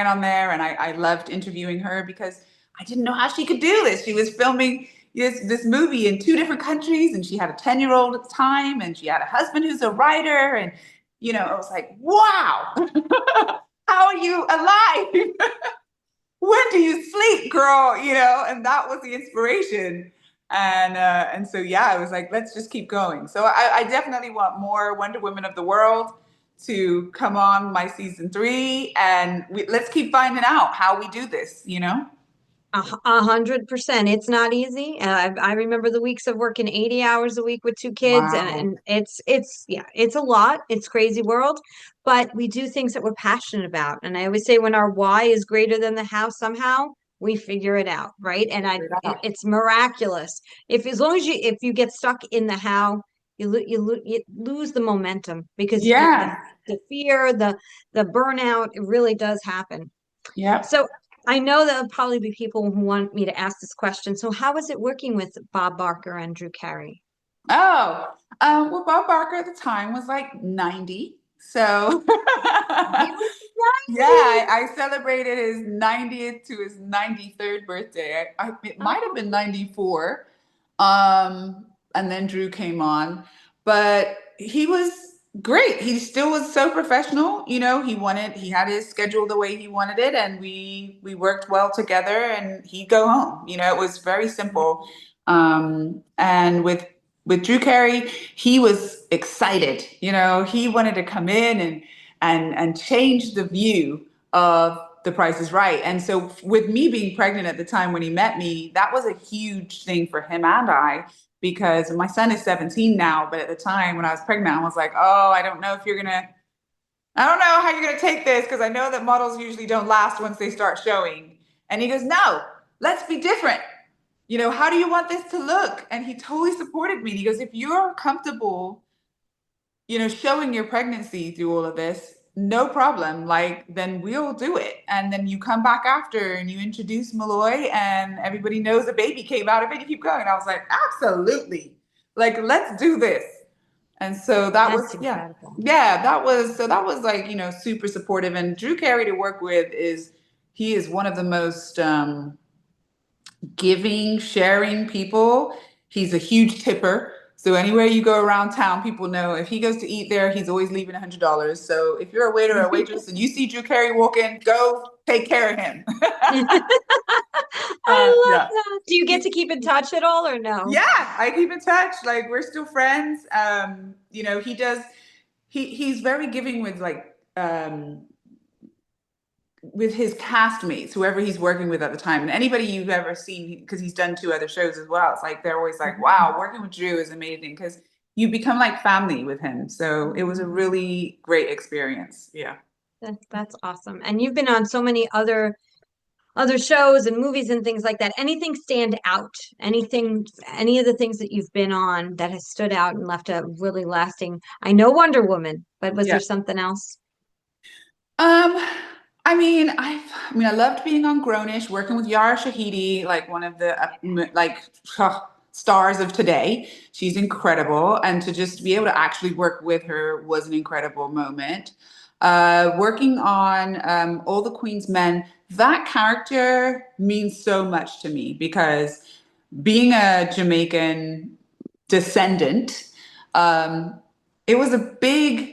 Speaker 2: on there, and I loved interviewing her because I didn't know how she could do this. She was filming this movie in 2 different countries, and she had a 10-year-old at the time, and she had a husband who's a writer. And, I was like, wow, how are you alive? When do you sleep, girl? And that was the inspiration. And so, yeah, I was like, let's just keep going. So I definitely want more Wonder Women of the world to come on my season 3, and let's keep finding out how we do this.
Speaker 3: 100%. It's not easy. I remember the weeks of working 80 hours a week with 2 kids, and,
Speaker 2: Wow.
Speaker 3: and yeah, it's a lot. It's crazy world, but we do things that we're passionate about. And I always say when our why is greater than the how, somehow we figure it out, right? And
Speaker 2: Figure it out.
Speaker 3: it's miraculous. As long as if you get stuck in the how, you lose the momentum because
Speaker 2: Yeah.
Speaker 3: the fear, the burnout, it really does happen.
Speaker 2: Yep.
Speaker 3: So I know there'll probably be people who want me to ask this question. So how was it working with Bob Barker and Drew Carey?
Speaker 2: Oh, well, Bob Barker at the time was like 90. So,
Speaker 3: He was
Speaker 2: yeah,
Speaker 3: 90.
Speaker 2: I celebrated his 90th to his 93rd birthday. It might have been 94. And then Drew came on, but he was great. He still was so professional. He had his schedule the way he wanted it, and we worked well together, and he'd go home. It was very simple. And with Drew Carey, he was excited. He wanted to come in and change the view of The Price is Right. And so with me being pregnant at the time when he met me, that was a huge thing for him and I, because my son is 17 now, but at the time when I was pregnant, I was like, oh, I don't know how you're gonna take this, because I know that models usually don't last once they start showing. And he goes, no, let's be different. How do you want this to look? And he totally supported me. He goes, if you're comfortable showing your pregnancy through all of this, no problem. Like, then we'll do it. And then you come back after and you introduce Malloy, and everybody knows a baby came out of it. You keep going. I was like, absolutely. Like, let's do this. And so that was,
Speaker 3: That's
Speaker 2: yeah.
Speaker 3: incredible.
Speaker 2: Yeah, that was like, super supportive. And Drew Carey to work with he is one of the most giving, sharing people. He's a huge tipper. So anywhere you go around town, people know if he goes to eat there, he's always leaving $100. So if you're a waiter or a waitress and you see Drew Carey walk in, go take care of him.
Speaker 3: I love
Speaker 2: Yeah.
Speaker 3: that. Do you get to keep in touch at all or no?
Speaker 2: Yeah, I keep in touch. Like, we're still friends. He's very giving with with his castmates, whoever he's working with at the time, and anybody you've ever seen, because he's done 2 other shows as well. It's like they're always like, "Wow, working with Drew is amazing," because you become like family with him. So it was a really great experience. Yeah.
Speaker 3: That's awesome. And you've been on so many other shows and movies and things like that. Anything stand out? Any of the things that you've been on that has stood out and left a really lasting? I know Wonder Woman, but was
Speaker 2: Yeah.
Speaker 3: there something else?
Speaker 2: Um, I loved being on Grownish, working with Yara Shahidi, like one of the stars of today. She's incredible, and to just be able to actually work with her was an incredible moment. Working on All the Queen's Men, that character means so much to me, because being a Jamaican descendant, um, it was a big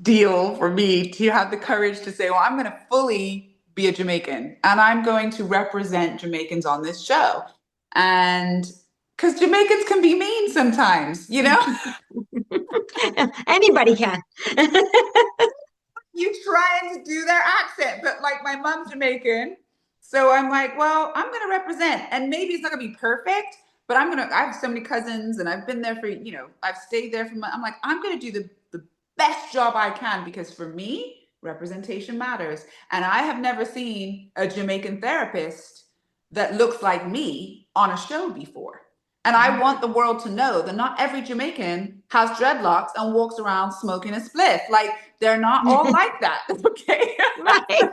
Speaker 2: deal for me to have the courage to say, well, I'm going to fully be a Jamaican, and I'm going to represent Jamaicans on this show. And because Jamaicans can be mean sometimes.
Speaker 3: Anybody can.
Speaker 2: You trying to do their accent, but like my mom's Jamaican. So I'm like, well, I'm going to represent, and maybe it's not going to be perfect, but I have so many cousins, and I've been there I've stayed there I'm like, I'm going to do the best job I can, because for me, representation matters. And I have never seen a Jamaican therapist that looks like me on a show before. And I want the world to know that not every Jamaican has dreadlocks and walks around smoking a spliff. Like, they're not all like that. Okay.
Speaker 3: Right.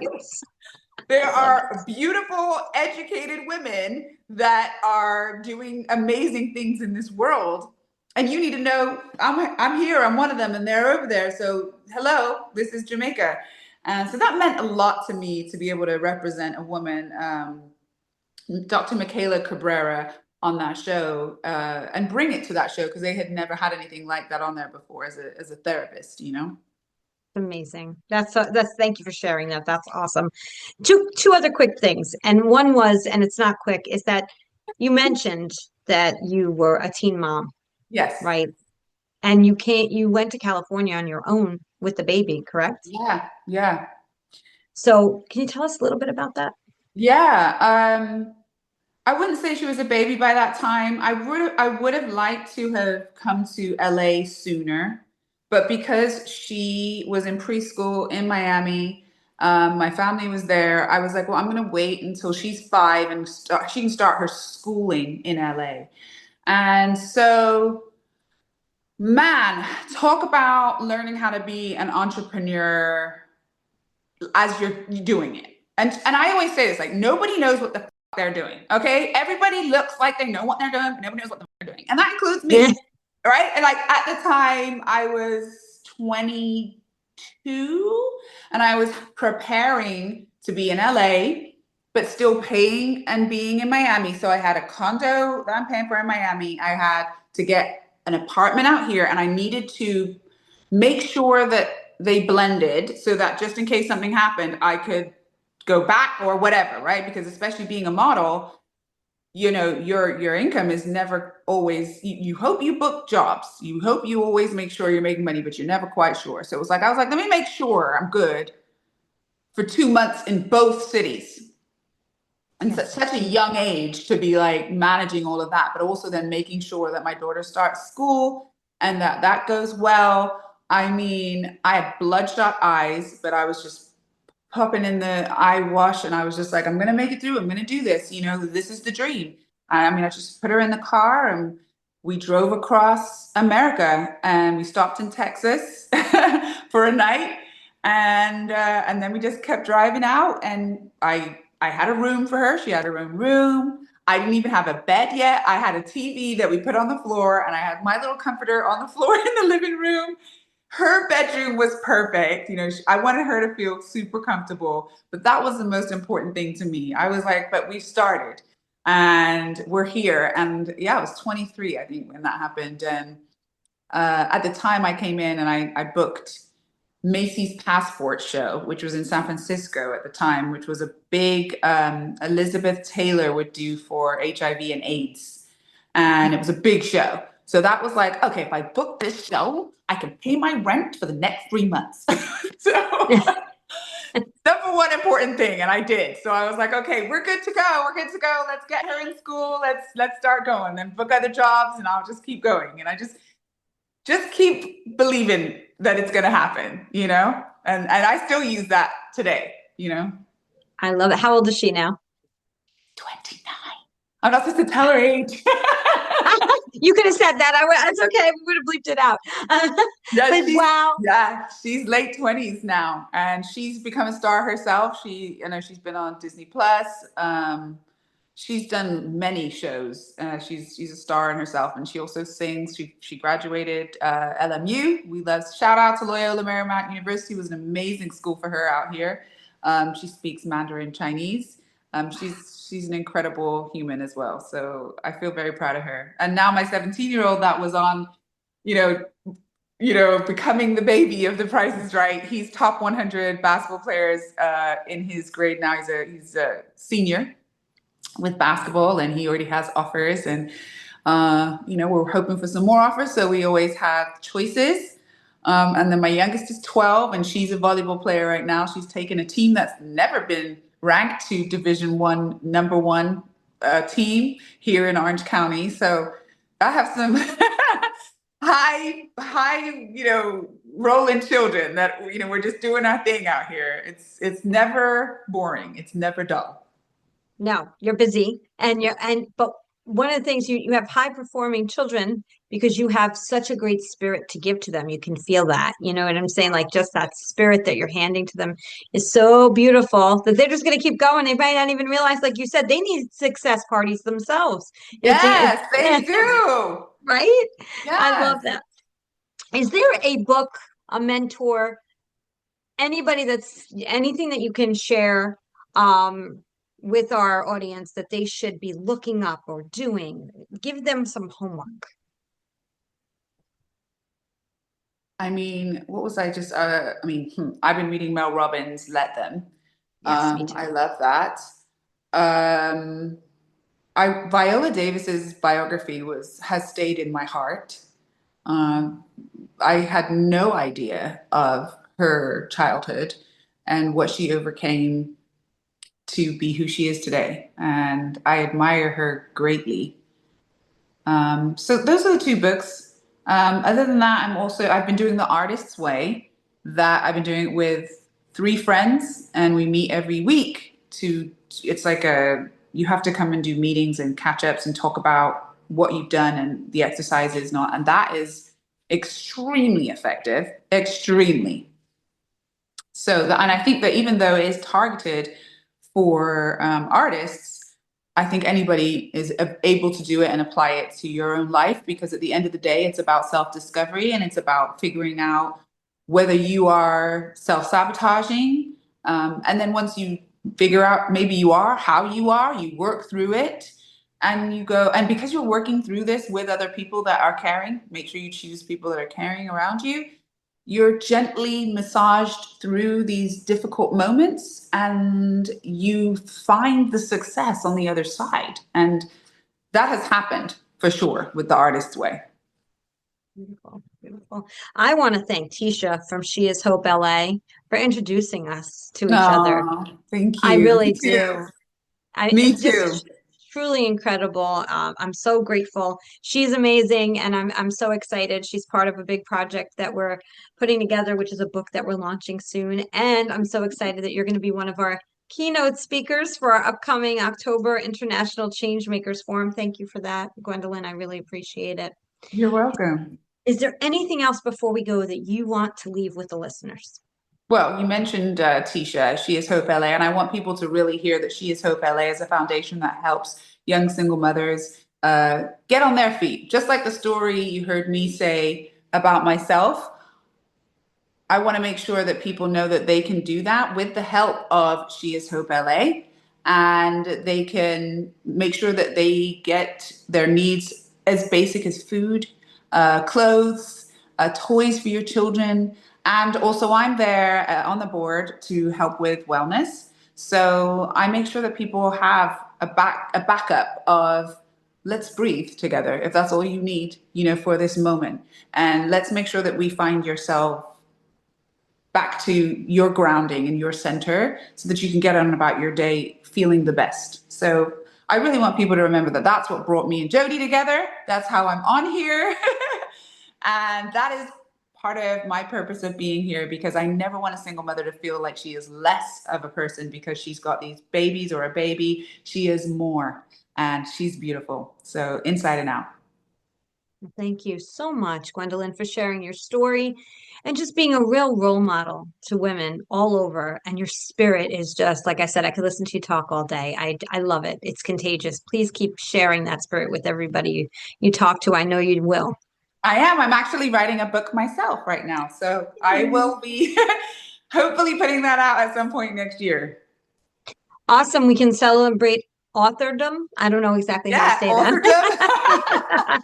Speaker 2: There
Speaker 3: I love
Speaker 2: are beautiful, educated women that are doing amazing things in this world. And you need to know, I'm here, I'm one of them, and they're over there. So hello, this is Jamaica. And so that meant a lot to me to be able to represent a woman, Dr. Michaela Cabrera, on that show, and bring it to that show, because they had never had anything like that on there before as a therapist, you know?
Speaker 3: Amazing. That's thank you for sharing that. That's awesome. Two other quick things. And one was, and it's not quick, is that you mentioned that you were a teen mom,
Speaker 2: Yes.
Speaker 3: right? And you went to California on your own with the baby, correct?
Speaker 2: Yeah. Yeah.
Speaker 3: So can you tell us a little bit about that?
Speaker 2: Yeah. I wouldn't say she was a baby by that time. I would have liked to have come to LA sooner, but because she was in preschool in Miami, my family was there. I was like, well, I'm going to wait until she's 5 and she can start her schooling in LA. And so, man, talk about learning how to be an entrepreneur as you're doing it. And I always say this, like, nobody knows what the fuck they're doing. Okay. Everybody looks like they know what they're doing, but nobody knows what they're doing. And that includes me. Right. And like at the time I was 22 and I was preparing to be in LA, but still paying and being in Miami. So I had a condo that I'm paying for in Miami. I had to get an apartment out here, and I needed to make sure that they blended so that just in case something happened, I could go back or whatever, right? Because especially being a model, you know, your income is never always, you hope you book jobs. You hope you always make sure you're making money, but you're never quite sure. So it was like, I was like, let me make sure I'm good for 2 months in both cities. And such a young age to be like managing all of that, but also then making sure that my daughter starts school and that goes well. I mean, I had bloodshot eyes, but I was just popping in the eye wash, and I was just like, I'm gonna make it through. I'm gonna do this. You know, this is the dream. I mean, I just put her in the car and we drove across America, and we stopped in Texas for a night, and then we just kept driving out. And I had a room for her. She had her own room. I didn't even have a bed yet. I had a TV that we put on the floor, and I had my little comforter on the floor in the living room. Her bedroom was perfect. You know, I wanted her to feel super comfortable, but that was the most important thing to me. I was like, but we've started and we're here. And yeah, I was 23, I think, when that happened. And at the time I came in and I booked Macy's Passport Show, which was in San Francisco at the time, which was a big Elizabeth Taylor would do for HIV and AIDS. And it was a big show. So that was like, okay, if I book this show, I can pay my rent for the next 3 months. So number one important thing, and I did. So I was like, okay, we're good to go. We're good to go. Let's get her in school. Let's start going. Then book other jobs, and I'll just keep going. And I just keep believing that it's gonna happen, you know? And I still use that today, you know.
Speaker 3: I love it. How old is she now?
Speaker 2: 29. I'm not supposed to tell her age.
Speaker 3: You could have said that. It's okay. We would have bleeped it out.
Speaker 2: Yeah,
Speaker 3: But wow.
Speaker 2: Yeah, she's late 20s now, and she's become a star herself. She's been on Disney Plus. She's done many shows. She's a star in herself, and she also sings. She graduated LMU. Shout out to Loyola Marymount University. It was an amazing school for her out here. She speaks Mandarin Chinese. She's an incredible human as well. So I feel very proud of her. And now my 17-year-old that was on, becoming the baby of The Price is Right. He's top 100 basketball players in his grade now. He's a senior with basketball, and he already has offers. And we're hoping for some more offers. So we always have choices. And then my youngest is 12, and she's a volleyball player right now. She's taken a team that's never been ranked to Division I, number one team here in Orange County. So I have some high, rolling children that, we're just doing our thing out here. It's never boring. It's never dull.
Speaker 3: No, you're busy but one of the things you have high performing children because you have such a great spirit to give to them. You can feel that, you know what I'm saying? Like just that spirit that you're handing to them is so beautiful that they're just going to keep going. They might not even realize, like you said, they need success parties themselves.
Speaker 2: Yes, they do.
Speaker 3: Right?
Speaker 2: Yes.
Speaker 3: I love that. Is there a book, a mentor, anything that you can share with our audience that they should be looking up or doing, give them some homework.
Speaker 2: I mean, what was I just, I've been reading Mel Robbins' Let Them.
Speaker 3: Yes, me too.
Speaker 2: I love that. Um, Viola Davis's biography has stayed in my heart. Um, I had no idea of her childhood and what she overcame to be who she is today. And I admire her greatly. So those are the two books. Other than that, I've been doing The Artist's Way, that I've been doing it with three friends, and we meet every week it's like you have to come and do meetings and catch ups and talk about what you've done and the exercises, not, and that is extremely effective, extremely. And I think that even though it is targeted for artists, I think anybody is able to do it and apply it to your own life, because at the end of the day, it's about self-discovery, and it's about figuring out whether you are self-sabotaging. And then once you figure out maybe you are, how you are, you work through it, and you go, and because you're working through this with other people that are caring, make sure you choose people that are caring around you. You're gently massaged through these difficult moments, and you find the success on the other side. And that has happened for sure with The Artist's Way.
Speaker 3: Beautiful, beautiful. I want to thank Tisha from She Is Hope LA for introducing us to each other.
Speaker 2: Thank you.
Speaker 3: I really
Speaker 2: Me too.
Speaker 3: do.
Speaker 2: Me
Speaker 3: It's just
Speaker 2: too.
Speaker 3: truly incredible. I'm so grateful. She's amazing, and I'm so excited. She's part of a big project that we're putting together, which is a book that we're launching soon. And I'm so excited that you're going to be one of our keynote speakers for our upcoming October International Changemakers Forum. Thank you for that, Gwendolyn. I really appreciate it.
Speaker 2: You're welcome.
Speaker 3: Is there anything else before we go that you want to leave with the listeners?
Speaker 2: Well, you mentioned Tisha, She Is Hope LA, and I want people to really hear that She Is Hope LA is a foundation that helps young single mothers get on their feet. Just like the story you heard me say about myself, I want to make sure that people know that they can do that with the help of She Is Hope LA, and they can make sure that they get their needs as basic as food, clothes, toys for your children. And also, I'm there on the board to help with wellness. So I make sure that people have a backup of, let's breathe together if that's all you need, for this moment. And let's make sure that we find yourself back to your grounding and your center, so that you can get on about your day feeling the best. So I really want people to remember that that's what brought me and Jody together. That's how I'm on here. And that is part of my purpose of being here, because I never want a single mother to feel like she is less of a person because she's got these babies or a baby. She is more, and she's beautiful. So inside and out.
Speaker 3: Thank you so much, Gwendolyn, for sharing your story and just being a real role model to women all over. And your spirit is just, like I said, I could listen to you talk all day. I love it. It's contagious. Please keep sharing that spirit with everybody you talk to. I know you will.
Speaker 2: I am. I'm actually writing a book myself right now. So I will be hopefully putting that out at some point next year.
Speaker 3: Awesome. We can celebrate authordom. I don't know exactly how to say that.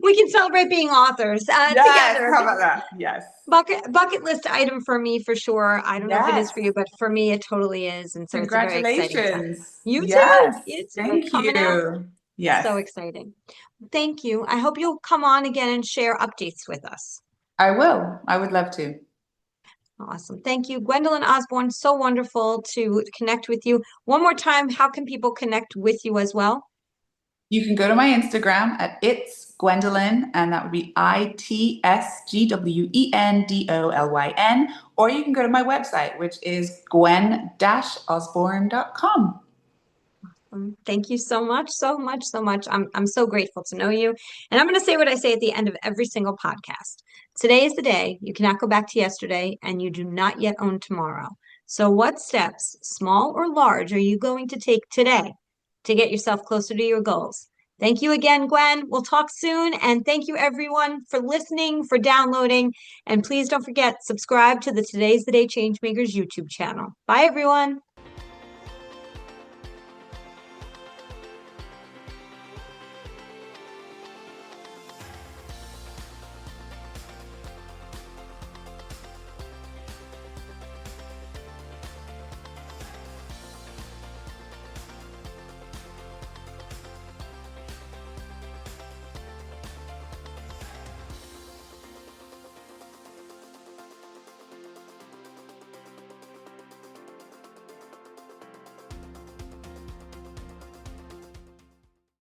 Speaker 3: We can celebrate being authors together.
Speaker 2: How about that? Yes.
Speaker 3: Bucket list item for me for sure. I don't know if it is for you, but for me it totally is. And so it's a very exciting time. You too. It's
Speaker 2: Thank
Speaker 3: coming
Speaker 2: you.
Speaker 3: out.
Speaker 2: Yes.
Speaker 3: So exciting. Thank you. I hope you'll come on again and share updates with us.
Speaker 2: I will. I would love to.
Speaker 3: Awesome. Thank you. Gwendolyn Osborne, so wonderful to connect with you. One more time, how can people connect with you as well?
Speaker 2: You can go to my Instagram at It's Gwendolyn, and that would be ITSGWENDOLYN, or you can go to my website, which is gwen-osborne.com.
Speaker 3: Thank you so much, so much, so much. I'm so grateful to know you. And I'm going to say what I say at the end of every single podcast. Today is the day you cannot go back to yesterday, and you do not yet own tomorrow. So what steps, small or large, are you going to take today to get yourself closer to your goals? Thank you again, Gwen. We'll talk soon. And thank you, everyone, for listening, for downloading. And please don't forget, subscribe to the Today's the Day Changemakers YouTube channel. Bye, everyone.